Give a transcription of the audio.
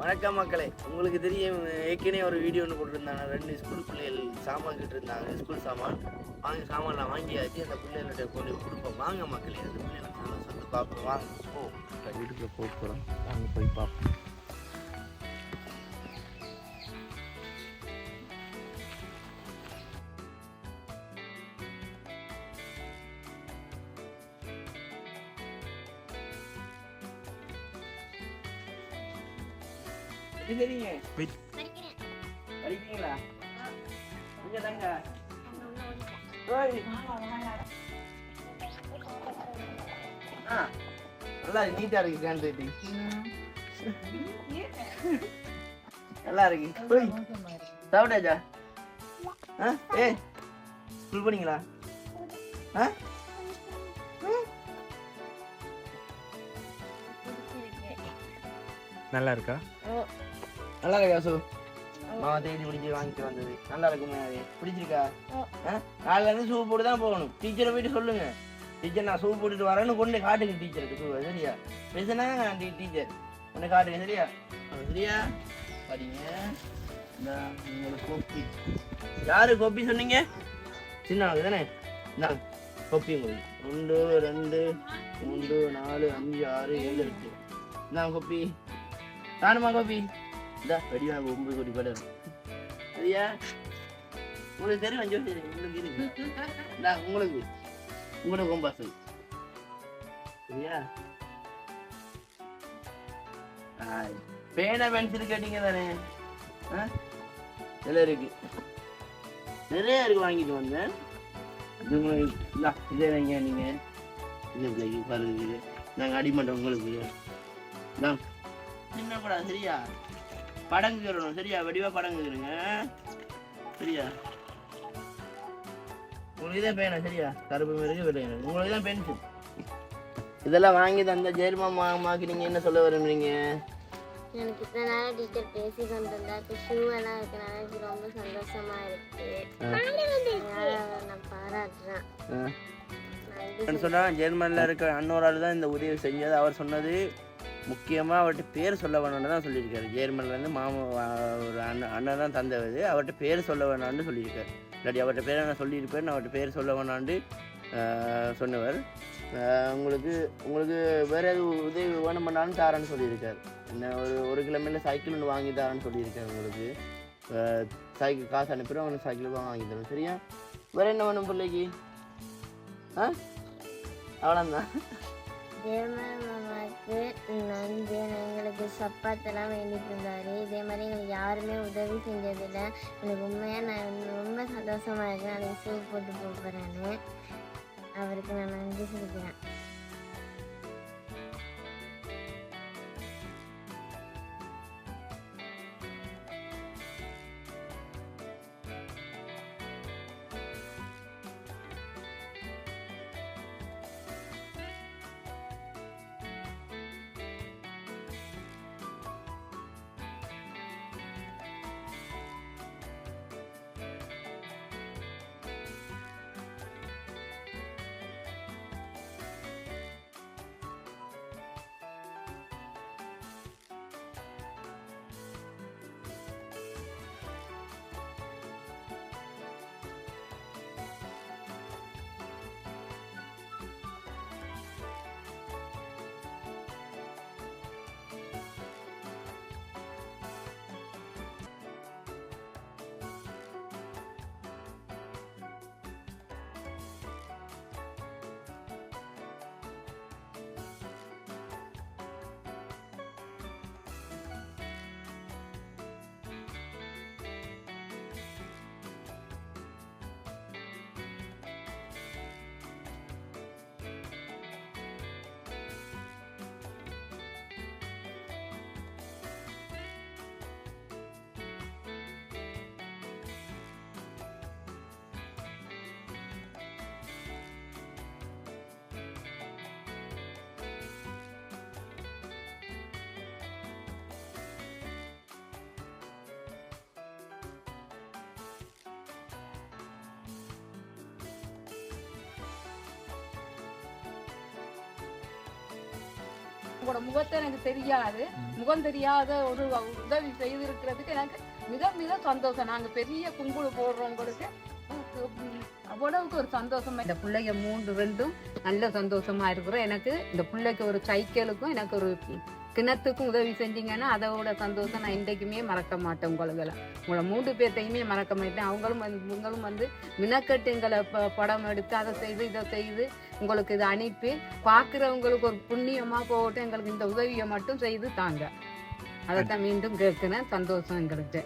வணக்கம் மக்களே, உங்களுக்கு தெரியும் ஏற்கனவே ஒரு வீடியோ ஒன்று போட்டிருந்தாங்க. 2 ஸ்கூல் பிள்ளைகள் சாமான் கிட்ட இருந்தாங்க. ஸ்கூல் சாமான் சாமான்லாம் வாங்கியாச்சு. அந்த பிள்ளைகள்கிட்ட கொண்டு கொடுப்போம். வாங்க மக்களே, அந்த பிள்ளைகளை சொல்லி பார்ப்போம். வாங்க வீட்டுக்குள்ள போகிறோம். வாங்க போய் பார்ப்போம். சரிங்க படிக்கிறீங்களா? இங்க தாங்க. நல்லா நீட்டா இருக்கு. ஹேண்ட் ரைட்டிங் நல்லா இருக்கு. சாப்பிட்டாச்சா? ஏ ஸ்கூல் போனீங்களா? நல்லா இருக்கா? நல்லா இருக்கா சு? மாமா தேடி பிடிச்சி வாங்கிட்டு வந்தது நல்லா இருக்குமே. அது பிடிச்சிருக்கா? நாளில இருந்து ஷூ போட்டு தான் போகணும். டீச்சரை போயிட்டு சொல்லுங்க, டீச்சர் நான் ஷூ போட்டுட்டு வரேன்னு கொண்டு காட்டுங்க டீச்சருக்கு. ஷூ சரியா? பேசுனா டீச்சர் கொண்டு காட்டுங்க. சரியா? சரியா படிங்க. இந்த உங்களுக்கு கோப்பி. யாரு கோப்பி சொன்னீங்க? சின்ன ஆளுக்கு தானே? நான் கோப்பி உங்களுக்கு 1 2 3 4 5 6 7 8 நான் கோப்பி தானுமா கோப்பி. இந்த வெடிவா 9 கோடி படம் சரியா? உங்களுக்கு தெரியும். அஞ்சு தெரியும் உங்களுக்கு இருக்கு. உங்களுக்கு உங்களோட கொம்பாசு சரியா? பேனா பென்சில் கேட்டீங்க தானே? இதெல்லாம் இருக்கு, நிறைய இருக்கு. வாங்கிட்டு வந்தேன். இதே வைங்க. நீங்க இது பாருங்க, நாங்கள் அடிமட்டோம் உங்களுக்கு. சின்ன படம் சரியா? படங்குறோம் சரியா? வடிவா படங்குறீங்க சரியா? உங்களுக்கு தான் பேனா சரியா? கருப்பு இருக்கு விளையாடு. உங்களுக்கு தான் பென்சில். இதெல்லாம் வாங்கி தந்த ஜெயமா மாமாக்கு நீங்க என்ன சொல்ல விரும்புறீங்க? எனக்கு இத்தனை நேரம் டீச்சர் பேசி கொண்டிருந்தா ஷூ எல்லாம் இருக்கனால எனக்கு ரொம்ப சந்தோஷமா இருக்கு. நான் பாராட்டுறேன். சொன்னா ஜெர்மனில் இருக்க அன்னொரு ஆள் தான் இந்த உதவி செஞ்சது. அவர் சொன்னது முக்கியமாக அவர்கிட்ட பேர் சொல்ல வேணும்னு தான் சொல்லியிருக்காரு. ஜெர்மனிலேருந்து மாமா ஒரு அண்ணன் தான் தந்தவது. அவர்கிட்ட பேர் சொல்ல வேணான்னு சொல்லியிருக்காரு. இல்லாட்டி அவர்கிட்ட பேரை நான் சொல்லியிருப்பேன். அவர்கிட்ட பேர் சொல்ல வேணான்னு சொன்னவர். உங்களுக்கு வேறு எதுவும் உதவி வேணும் பண்ணாலும் தாரேன்னு சொல்லியிருக்காரு. என்ன ஒரு கிலோமீட்டர் சைக்கிள் ஒன்று வாங்கி தாரேன்னு சொல்லியிருக்காரு. உங்களுக்கு சைக்கிள் காசு அனுப்பிடும், அவனுக்கு சைக்கிள் வாங்கி தரும் சரியா? வேறு என்ன வேணும் பிள்ளைக்கு? அவ்வளோதான். ஜெர்மன் மாமாவுக்கு நன்றி. எங்களுக்கு சப்பாத்தெல்லாம் வேண்டிட்டு இருந்தாரு. இதே மாதிரி எங்களுக்கு யாருமே உதவி செஞ்சதில்லை. எனக்கு உண்மையாக நான் ரொம்ப சந்தோஷமாக இருக்கேன். நாளைக்கு ஷூ போட்டு போகிறேன்னு அவருக்கு நான் நன்றி சொல்லிக்கிறேன். உங்களோட முகத்தை எனக்கு தெரியாது, முகம் தெரியாத ஒரு உதவி செய்திருக்கிறதுக்கு எனக்கு மிக மிக சந்தோஷம். நாங்க பெரிய கும்புடு போடுறவங்களுக்கு அவ்வளவுக்கு ஒரு சந்தோஷமா. இந்த பிள்ளைங்க 3 நல்ல சந்தோஷமா இருக்கிறோம். எனக்கு இந்த பிள்ளைக்கு ஒரு சைக்கிளுக்கும் எனக்கு ஒரு கிணத்துக்கும் உதவி செஞ்சீங்கன்னா அதோட சந்தோஷம் நான் இன்றைக்குமே மறக்க மாட்டேன். உங்களை 3 பேர்த்தையுமே மறக்க மாட்டேன். உங்களும் வந்து மினக்கட்டு எங்களை படம் எடுத்து அதை செய்து இதை செய்து உங்களுக்கு இதை அனுப்பி பார்க்குறவங்களுக்கு ஒரு புண்ணியமாக போகட்டும், எங்களுக்கு இந்த உதவியை மட்டும் செய்து தாங்க. அதைத்தான் மீண்டும் கேட்குறேன். சந்தோஷம் எங்களுக்கு.